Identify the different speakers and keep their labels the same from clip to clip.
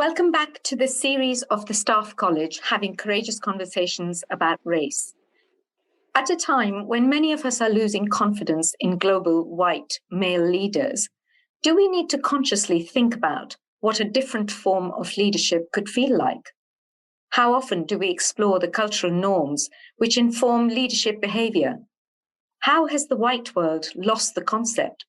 Speaker 1: Welcome back to this series of the Staff College having courageous conversations about race. At a time when many of us are losing confidence in global white male leaders, do we need to consciously think about what a different form of leadership could feel like? How often do we explore the cultural norms which inform leadership behavior? How has the white world lost the concept,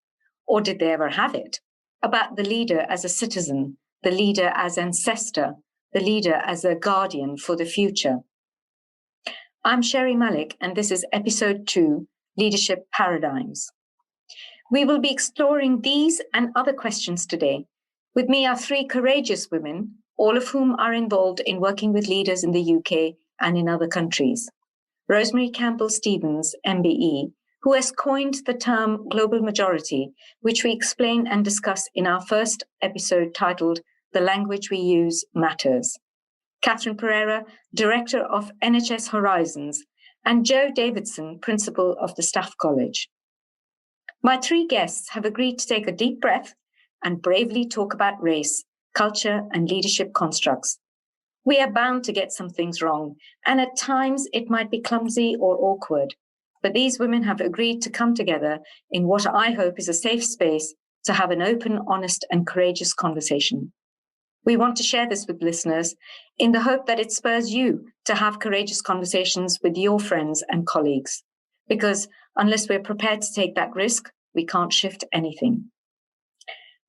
Speaker 1: or did they ever have it, about the leader as a citizen, the leader as ancestor, the leader as a guardian for the future? I'm Sherry Malik, and this is episode 2, Leadership Paradigms. We will be exploring these and other questions today. With me are 3 courageous women, all of whom are involved in working with leaders in the UK and in other countries. Rosemary Campbell-Stephens, MBE, who has coined the term global majority, which we explain and discuss in our first episode titled The Language We Use Matters. Catherine Pereira, Director of NHS Horizons, and Jo Davidson, Principal of the Staff College. My 3 guests have agreed to take a deep breath and bravely talk about race, culture, and leadership constructs. We are bound to get some things wrong, and at times it might be clumsy or awkward. But these women have agreed to come together in what I hope is a safe space to have an open, honest, and courageous conversation. We want to share this with listeners in the hope that it spurs you to have courageous conversations with your friends and colleagues. Because unless we're prepared to take that risk, we can't shift anything.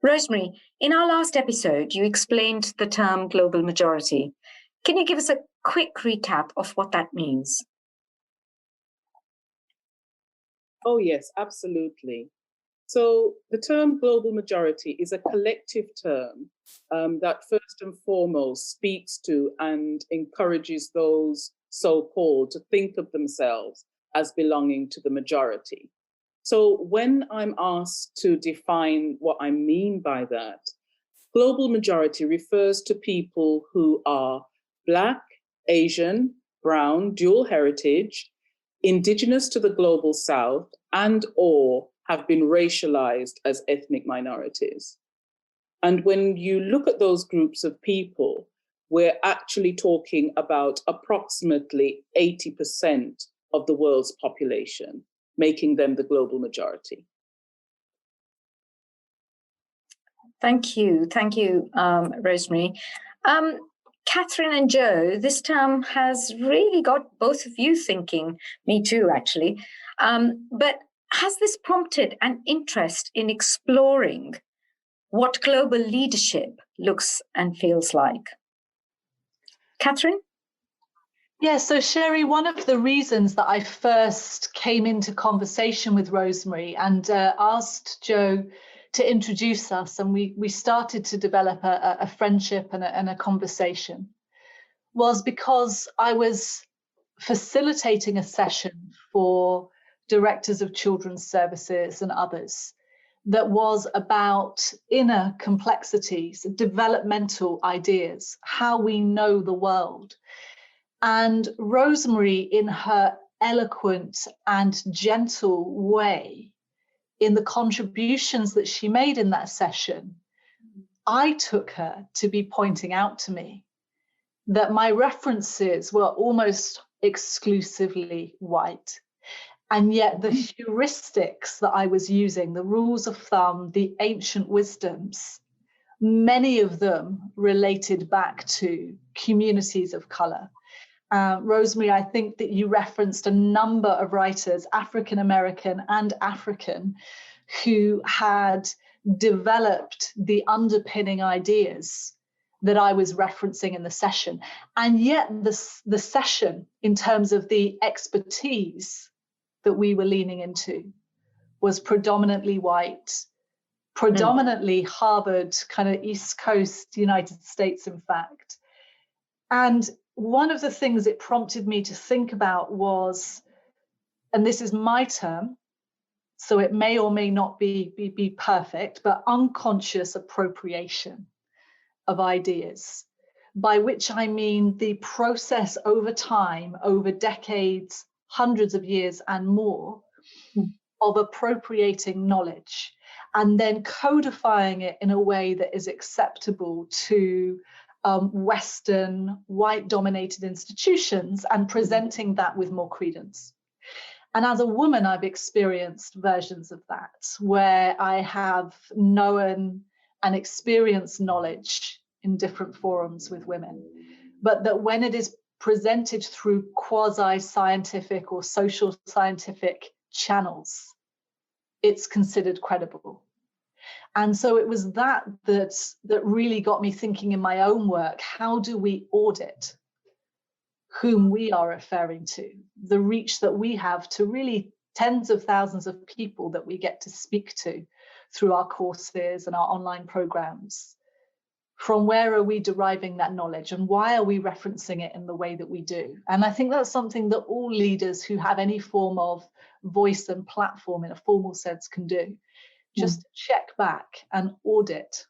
Speaker 1: Rosemary, in our last episode, you explained the term global majority. Can you give us a quick recap of what that means?
Speaker 2: Oh, yes, absolutely. So the term global majority is a collective term that first and foremost speaks to and encourages those so-called to think of themselves as belonging to the majority. So when I'm asked to define what I mean by that, global majority refers to people who are Black, Asian, brown, dual heritage, indigenous to the global South, and or have been racialized as ethnic minorities. And when you look at those groups of people, we're actually talking about approximately 80% of the world's population, making them the global majority.
Speaker 1: Thank you, Rosemary. Catherine and Jo, this term has really got both of you thinking, me too, actually. But has this prompted an interest in exploring what global leadership looks and feels like? Catherine?
Speaker 3: Yeah, so Sherry, one of the reasons that I first came into conversation with Rosemary and asked Jo to introduce us, and we started to develop a friendship and a conversation, was because I was facilitating a session for directors of children's services and others that was about inner complexities, developmental ideas, how we know the world. And Rosemary, in her eloquent and gentle way, in the contributions that she made in that session, I took her to be pointing out to me that my references were almost exclusively white. And yet the heuristics that I was using, the rules of thumb, the ancient wisdoms, many of them related back to communities of color. Rosemary, I think that you referenced a number of writers, African-American and African, who had developed the underpinning ideas that I was referencing in the session. And yet the session, in terms of the expertise that we were leaning into, was predominantly white, predominantly Harvard, kind of East Coast, United States, in fact. And one of the things it prompted me to think about was, and this is my term, so it may or may not be perfect, but unconscious appropriation of ideas, by which I mean the process over time, over decades, hundreds of years and more, of appropriating knowledge and then codifying it in a way that is acceptable to Western, white-dominated institutions and presenting that with more credence. And as a woman, I've experienced versions of that, where I have known and experienced knowledge in different forums with women, but that when it is presented through quasi-scientific or social scientific channels, it's considered credible. And so it was that really got me thinking in my own work, how do we audit whom we are referring to, the reach that we have to really tens of thousands of people that we get to speak to through our courses and our online programs? From where are we deriving that knowledge, and why are we referencing it in the way that we do? And I think that's something that all leaders who have any form of voice and platform in a formal sense can do. Just check back and audit.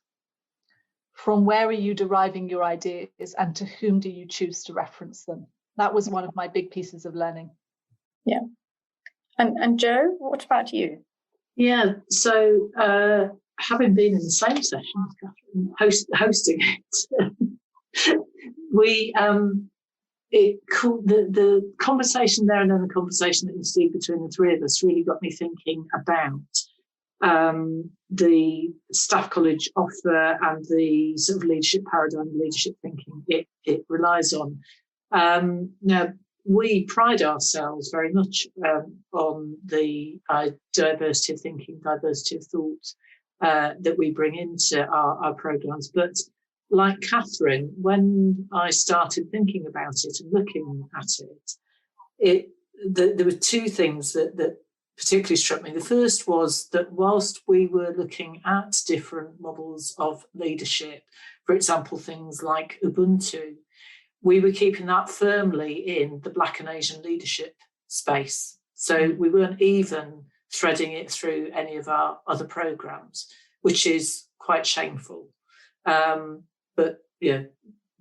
Speaker 3: From where are you deriving your ideas, and to whom do you choose to reference them? That was one of my big pieces of learning. Yeah.
Speaker 1: And Jo, what about you?
Speaker 4: Yeah, so having been in the same session as Catherine, hosting it, the conversation there and then the conversation that ensued between the three of us really got me thinking about the staff college offer and the sort of leadership paradigm, leadership thinking it relies on. Now, we pride ourselves very much on the diversity of thinking, diversity of thought that we bring into our programmes. But like Catherine, when I started thinking about it and looking at it, there were two things that particularly struck me. The first was that whilst we were looking at different models of leadership, for example, things like Ubuntu, we were keeping that firmly in the Black and Asian leadership space. So we weren't even threading it through any of our other programs, which is quite shameful. But yeah,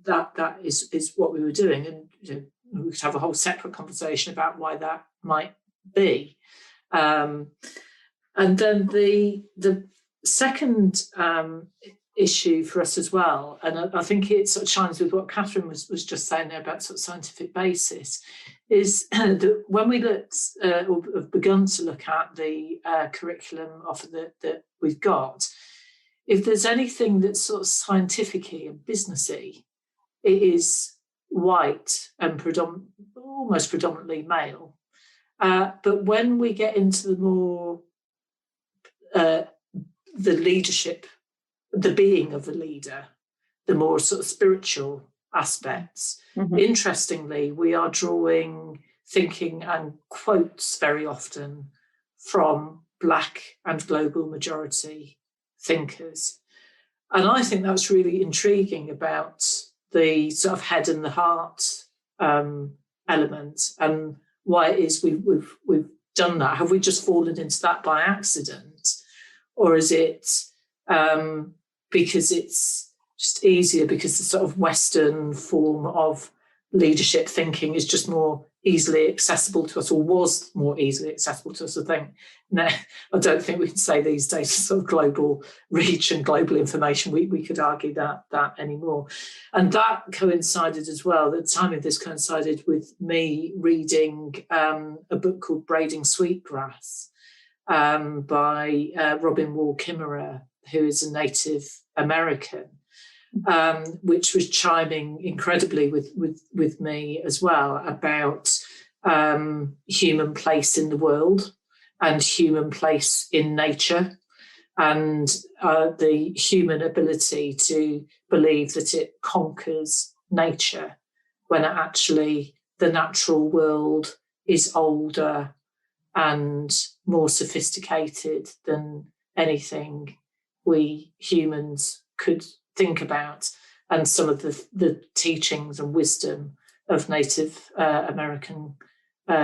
Speaker 4: that is what we were doing. And we could have a whole separate conversation about why that might be. And then the second issue for us as well, and I think it sort of chimes with what Catherine was just saying there about sort of scientific basis, is that when we looked or have begun to look at the curriculum offer that we've got, if there's anything that's sort of scientific-y and businessy, it is white and almost predominantly male. But when we get into the more the leadership, the being of the leader, the more sort of spiritual aspects, interestingly, we are drawing thinking and quotes very often from Black and global majority thinkers. And I think that's really intriguing about the sort of head and the heart element, and why it is we've done that. Have we just fallen into that by accident, or is it because it's just easier, because the sort of Western form of leadership thinking is just more easily accessible to us, or was more easily accessible to us? I think no, I don't think we can say these days sort of global reach and global information. We could argue that anymore. And that coincided as well. The timing of this coincided with me reading a book called Braiding Sweetgrass by Robin Wall Kimmerer, who is a Native American, which was chiming incredibly with me as well about human place in the world and human place in nature, and the human ability to believe that it conquers nature when actually the natural world is older and more sophisticated than anything we humans could think about, and some of the teachings and wisdom of Native American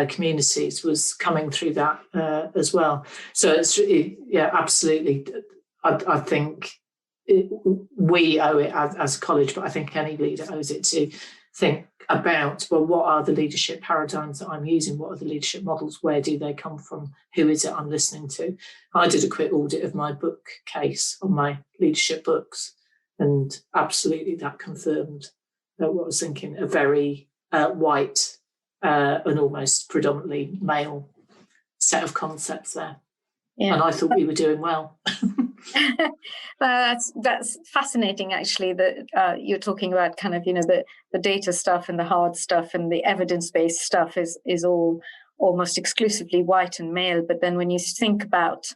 Speaker 4: communities was coming through that as well. So it's absolutely. I think we owe it as a college, but I think any leader owes it to think about, well, what are the leadership paradigms that I'm using? What are the leadership models? Where do they come from? Who is it I'm listening to? I did a quick audit of my bookcase on my leadership books And absolutely that confirmed what I was thinking, a very white and almost predominantly male set of concepts there. Yeah. And I thought we were doing well.
Speaker 1: That's fascinating, actually, that you're talking about kind of, the data stuff and the hard stuff and the evidence-based stuff is all almost exclusively white and male. But then when you think about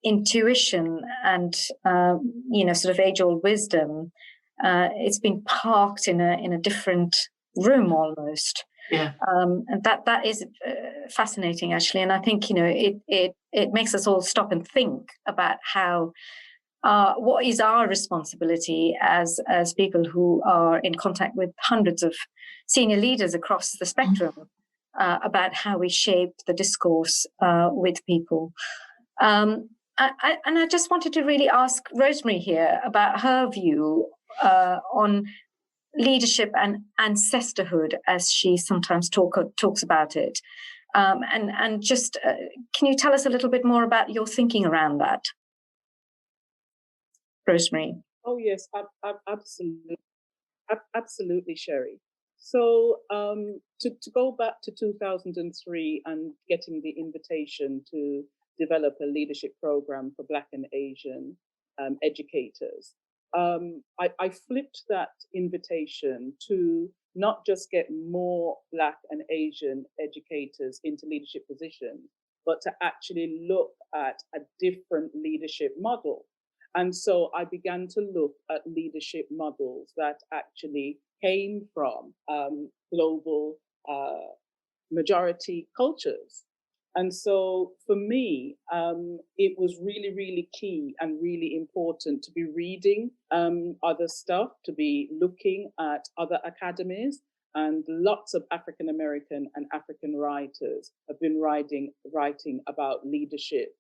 Speaker 1: intuition and, sort of age-old wisdom, it's been parked in a different room almost.
Speaker 4: Yeah.
Speaker 1: And that is fascinating, actually. And I think, it makes us all stop and think about how, what is our responsibility as people who are in contact with hundreds of senior leaders across the spectrum, about how we shape the discourse with people. And I just wanted to really ask Rosemary here about her view on leadership and ancestorhood, as she sometimes talks about it. And just, can you tell us a little bit more about your thinking around that, Rosemary?
Speaker 2: Oh, yes, absolutely. Absolutely, Sherry. So to go back to 2003 and getting the invitation to develop a leadership program for Black and Asian educators, I flipped that invitation to not just get more Black and Asian educators into leadership positions, but to actually look at a different leadership model. And so I began to look at leadership models that actually came from global majority cultures. And so for me, it was really, really key and really important to be reading other stuff, to be looking at other academies. And lots of African American and African writers have been writing about leadership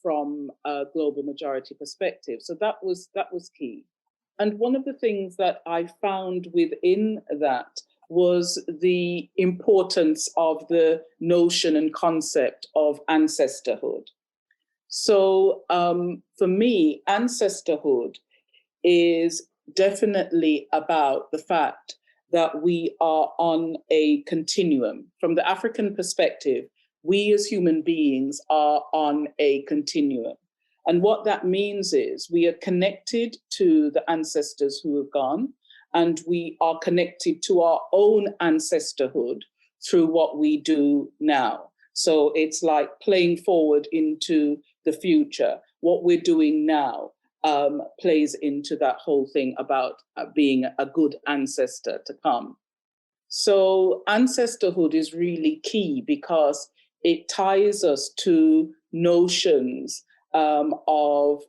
Speaker 2: from a global majority perspective. So that was key. And one of the things that I found within that was the importance of the notion and concept of ancestorhood. So for me, ancestorhood is definitely about the fact that we are on a continuum. From the African perspective, we as human beings are on a continuum. And what that means is we are connected to the ancestors who have gone, and we are connected to our own ancestorhood through what we do now. So it's like playing forward into the future. What we're doing now plays into that whole thing about being a good ancestor to come. So ancestorhood is really key because it ties us to notions of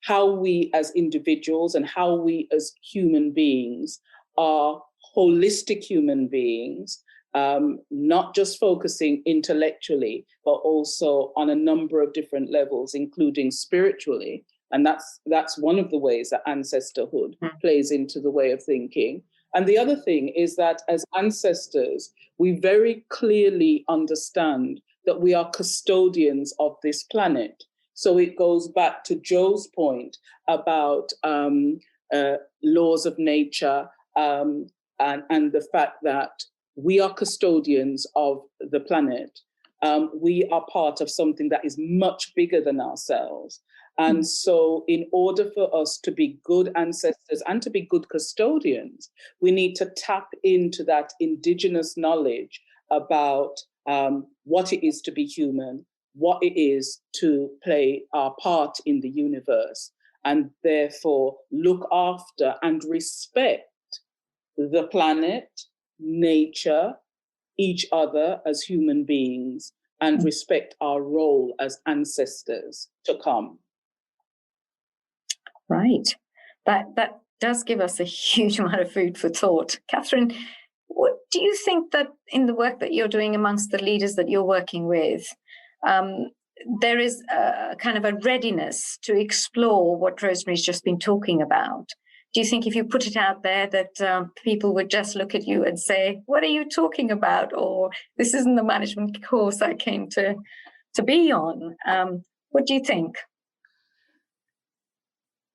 Speaker 2: how we as individuals and how we as human beings are holistic human beings, not just focusing intellectually, but also on a number of different levels, including spiritually. And that's one of the ways that ancestorhood plays into the way of thinking. And the other thing is that as ancestors, we very clearly understand that we are custodians of this planet. So it goes back to Joe's point about laws of nature and the fact that we are custodians of the planet. We are part of something that is much bigger than ourselves. And so in order for us to be good ancestors and to be good custodians, we need to tap into that indigenous knowledge about what it is to be human, what it is to play our part in the universe, and therefore look after and respect the planet, nature, each other as human beings, and respect our role as ancestors to come.
Speaker 1: Right. That does give us a huge amount of food for thought. Catherine, what do you think that in the work that you're doing amongst the leaders that you're working with, there is a kind of a readiness to explore what Rosemary's just been talking about? Do you think if you put it out there that people would just look at you and say, what are you talking about? Or this isn't the management course I came to be on. What do you think?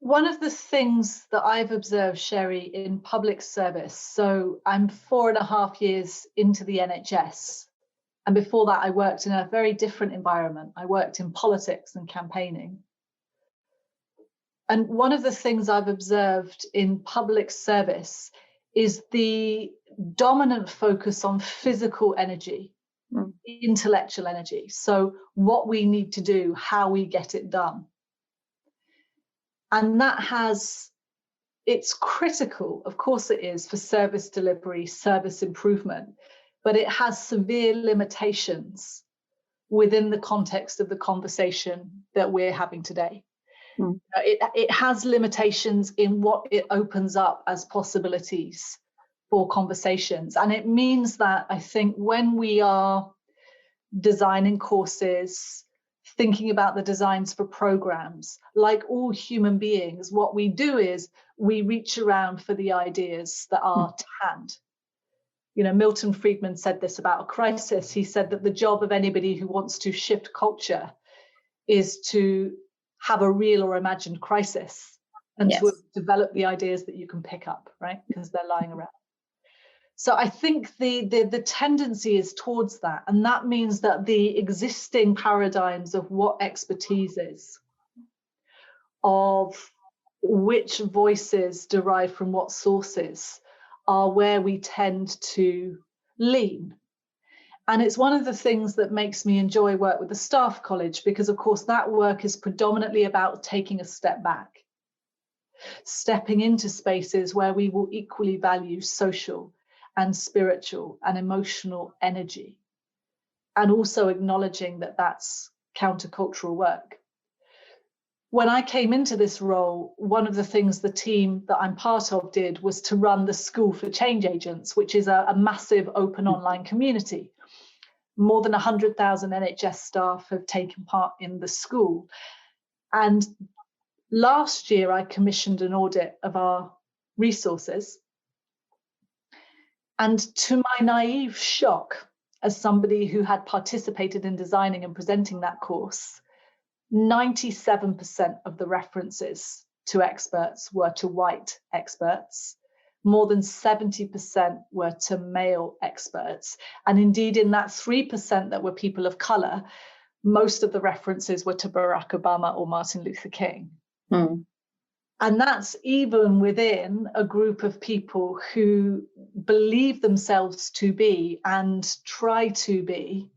Speaker 3: One of the things that I've observed, Sherry, in public service, so I'm 4.5 years into the NHS. And before that, I worked in a very different environment. I worked in politics and campaigning. And one of the things I've observed in public service is the dominant focus on physical energy, intellectual energy. So what we need to do, how we get it done. And it's critical, of course it is, for service delivery, service improvement, but it has severe limitations within the context of the conversation that we're having today. It has limitations in what it opens up as possibilities for conversations. And it means that I think when we are designing courses, thinking about the designs for programs, like all human beings, what we do is we reach around for the ideas that are to hand. You know, Milton Friedman said this about a crisis. He said that the job of anybody who wants to shift culture is to have a real or imagined crisis and to develop the ideas that you can pick up, right? Because they're lying around. So I think the tendency is towards that. And that means that the existing paradigms of what expertise is, of which voices derive from what sources, are where we tend to lean. And it's one of the things that makes me enjoy work with the Staff College, because of course that work is predominantly about taking a step back, stepping into spaces where we will equally value social and spiritual and emotional energy, and also acknowledging that that's countercultural work. When I came into this role, one of the things the team that I'm part of did was to run the School for Change Agents, which is a massive open online community. More than 100,000 NHS staff have taken part in the school. And last year, I commissioned an audit of our resources. And to my naive shock, as somebody who had participated in designing and presenting that course, 97% of the references to experts were to white experts. More than 70% were to male experts. And indeed, in that 3% that were people of color, most of the references were to Barack Obama or Martin Luther King. And that's even within a group of people who believe themselves to be and try to be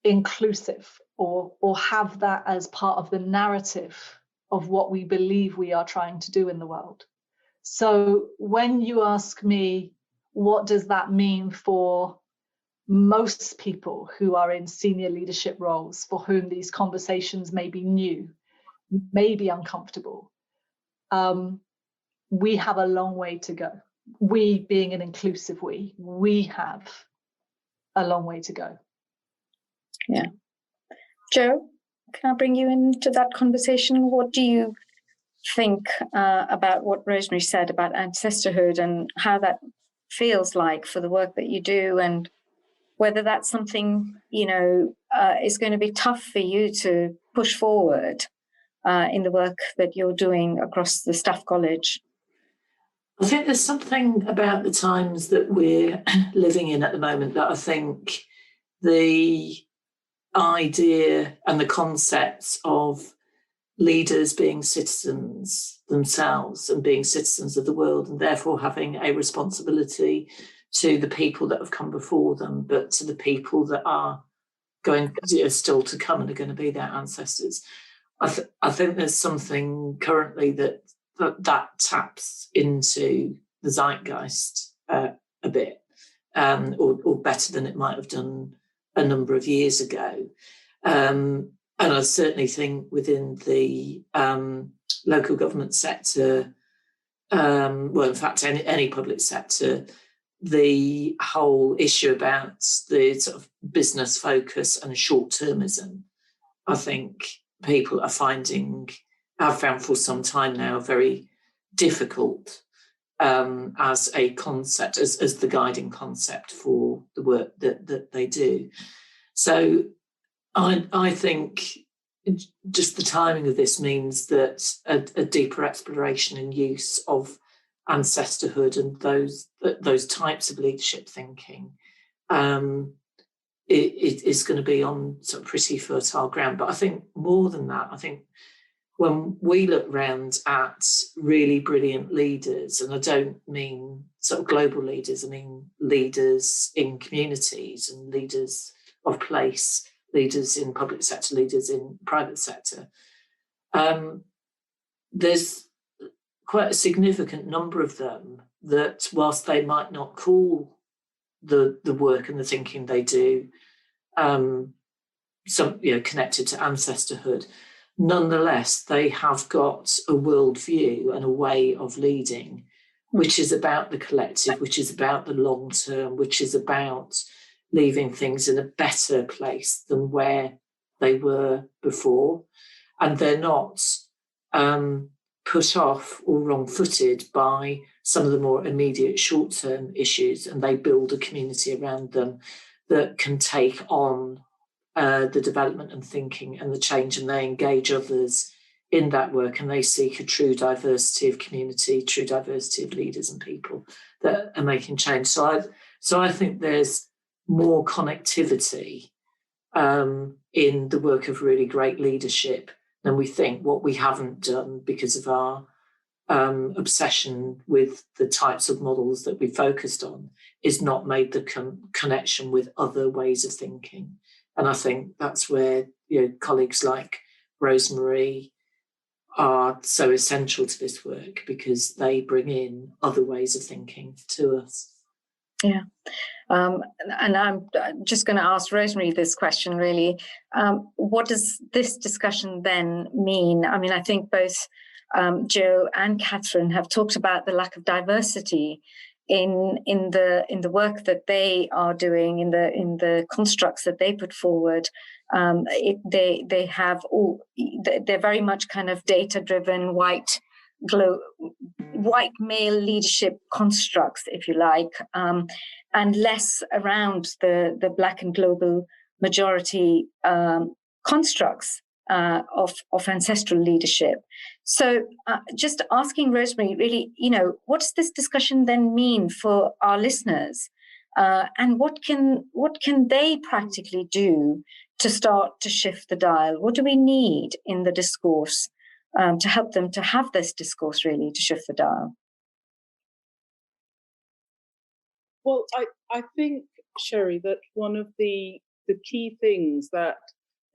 Speaker 3: inclusive, or have that as part of the narrative of what we believe we are trying to do in the world. So when you ask me, what does that mean for most people who are in senior leadership roles, for whom these conversations may be new, may be uncomfortable, we have a long way to go. We being an inclusive we have a long way to go.
Speaker 1: Yeah. Jo, can I bring you into that conversation? What do you think about what Rosemary said about ancestorhood and how that feels like for the work that you do, and whether that's something, is going to be tough for you to push forward in the work that you're doing across the Staff College?
Speaker 4: I think there's something about the times that we're living in at the moment that I think the idea and the concepts of leaders being citizens themselves and being citizens of the world, and therefore having a responsibility to the people that have come before them, but to the people that are going still to come and are going to be their ancestors. I think there's something currently that taps into the zeitgeist a bit, or better than it might have done a number of years ago. And I certainly think within the local government sector, in fact, any public sector, the whole issue about the sort of business focus and short-termism, I think people have found for some time now very difficult as a concept, as the guiding concept for the work that they do. So I think just the timing of this means that a deeper exploration and use of ancestorhood and those types of leadership thinking it is going to be on sort of pretty fertile ground. But I think more than that, I think when we look round at really brilliant leaders, and I don't mean sort of global leaders, I mean leaders in communities and leaders of place, leaders in public sector, leaders in private sector, there's quite a significant number of them that, whilst they might not call the work and the thinking they do connected to ancestorhood, nonetheless, they have got a worldview and a way of leading, which is about the collective, which is about the long term, which is about leaving things in a better place than where they were before. And they're not put off or wrong-footed by some of the more immediate short-term issues, and they build a community around them that can take on the development and thinking and the change, and they engage others in that work, and they seek a true diversity of community, true diversity of leaders and people that are making change. So I think there's more connectivity in the work of really great leadership than we think. What we haven't done, because of our obsession with the types of models that we focused on, is not made the connection with other ways of thinking. And I think that's where colleagues like Rosemary are so essential to this work, because they bring in other ways of thinking to us.
Speaker 1: Yeah. And I'm just going to ask Rosemary this question, really. What does this discussion then mean? I mean, I think both Jo and Catherine have talked about the lack of diversity in the work that they are doing, in the constructs that they put forward. They're very much kind of data-driven, white male leadership constructs, if you like, and less around the Black and global majority constructs of ancestral leadership. So just asking Rosemary, really, what does this discussion then mean for our listeners? And what can they practically do to start to shift the dial? What do we need in the discourse to help them to have this discourse, really, to shift the dial?
Speaker 2: Well, I think, Sherry, that one of the key things that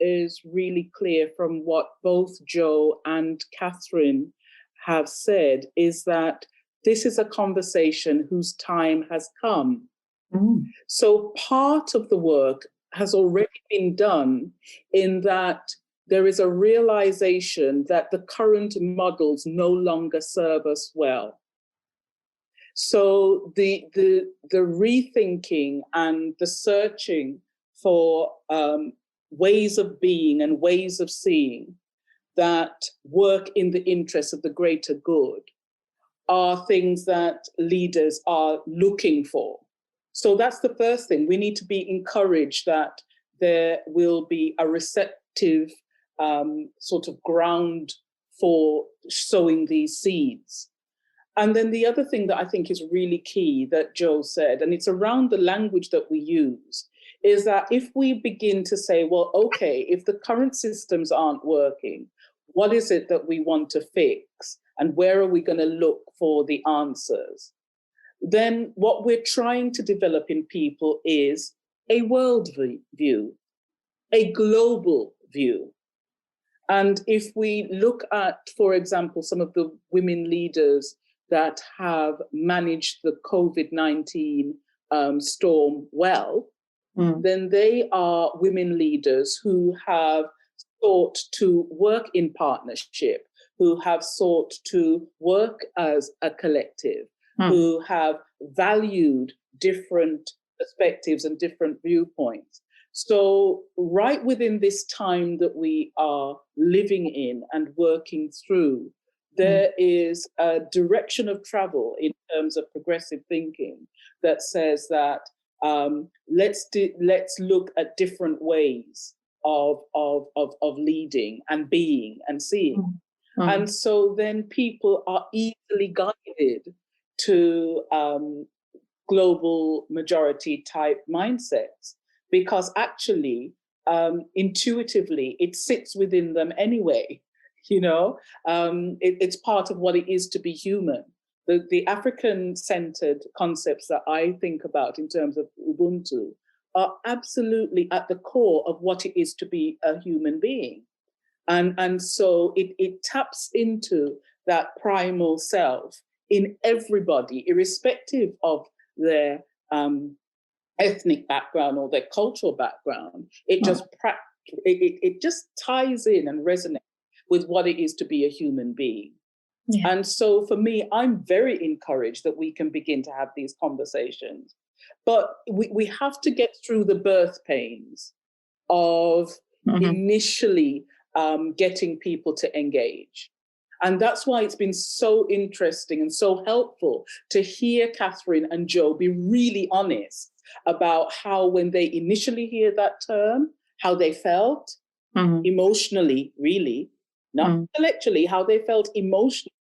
Speaker 2: is really clear from what both Jo and Catherine have said is that this is a conversation whose time has come. Mm. So part of the work has already been done, in that there is a realization that the current models no longer serve us well. So the rethinking and the searching for ways of being and ways of seeing that work in the interest of the greater good are things that leaders are looking for. So that's the first thing. We need to be encouraged that there will be a receptive sort of ground for sowing these seeds. And then the other thing that I think is really key that Jo said, and it's around the language that we use, is that if we begin to say, well, okay, if the current systems aren't working, what is it that we want to fix? And where are we going to look for the answers? Then what we're trying to develop in people is a world view, a global view. And if we look at, for example, some of the women leaders that have managed the COVID-19 storm well, then they are women leaders who have sought to work in partnership, who have sought to work as a collective, who have valued different perspectives and different viewpoints. So right within this time that we are living in and working through, there is a direction of travel in terms of progressive thinking that says that let's look at different ways of leading and being and seeing.
Speaker 1: Mm.
Speaker 2: And so then people are easily guided to global majority type mindsets, because actually, intuitively, it sits within them anyway. It's part of what it is to be human. The African-centered concepts that I think about in terms of Ubuntu are absolutely at the core of what it is to be a human being. And so it taps into that primal self in everybody, irrespective of their ethnic background or their cultural background. It just ties in and resonates with what it is to be a human being.
Speaker 1: Yeah.
Speaker 2: And so for me, I'm very encouraged that we can begin to have these conversations. But we have to get through the birth pains of initially getting people to engage. And that's why it's been so interesting and so helpful to hear Catherine and Joe be really honest about how, when they initially hear that term, how they felt emotionally, really, not intellectually, how they felt emotionally.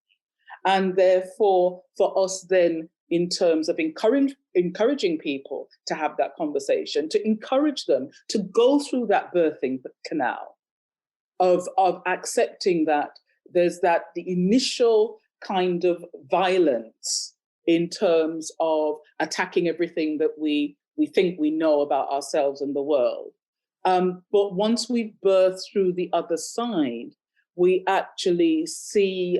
Speaker 2: And therefore, for us then, in terms of encouraging people to have that conversation, to encourage them to go through that birthing canal of accepting that there's the initial kind of violence in terms of attacking everything that we think we know about ourselves and the world. But once we've birthed through the other side, we actually see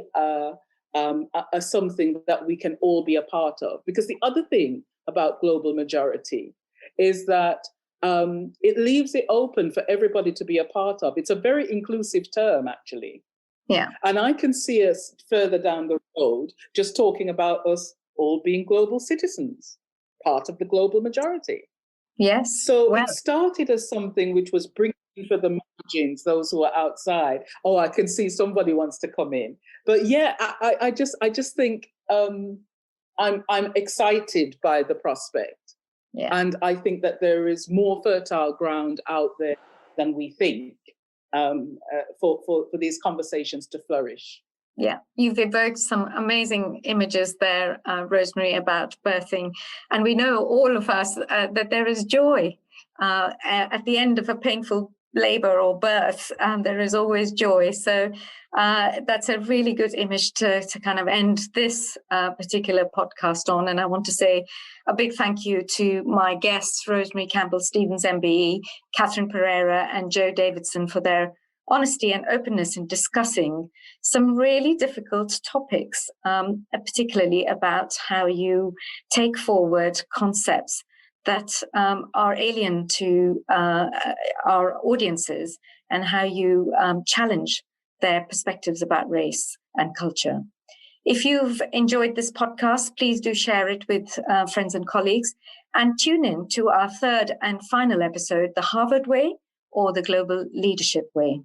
Speaker 2: something that we can all be a part of. Because the other thing about global majority is that it leaves it open for everybody to be a part of. It's a very inclusive term, actually.
Speaker 1: Yeah.
Speaker 2: And I can see us further down the road just talking about us all being global citizens, part of the global majority.
Speaker 1: Yes.
Speaker 2: So it started as something which was bringing for the margins, those who are outside. Oh, I can see somebody wants to come in. But yeah, I just think I'm excited by the prospect.
Speaker 1: Yeah.
Speaker 2: And I think that there is more fertile ground out there than we think for these conversations to flourish.
Speaker 1: Yeah, you've evoked some amazing images there, Rosemary, about birthing. And we know, all of us, that there is joy at the end of a painful labor or birth. There is always joy. So that's a really good image to kind of end this particular podcast on. And I want to say a big thank you to my guests, Rosemary Campbell-Stephens, MBE, Catherine Pereira, and Joe Davidson, for their honesty and openness in discussing some really difficult topics, particularly about how you take forward concepts that are alien to our audiences, and how you challenge their perspectives about race and culture. If you've enjoyed this podcast, please do share it with friends and colleagues, and tune in to our third and final episode, The Harvard Way or the Global Leadership Way.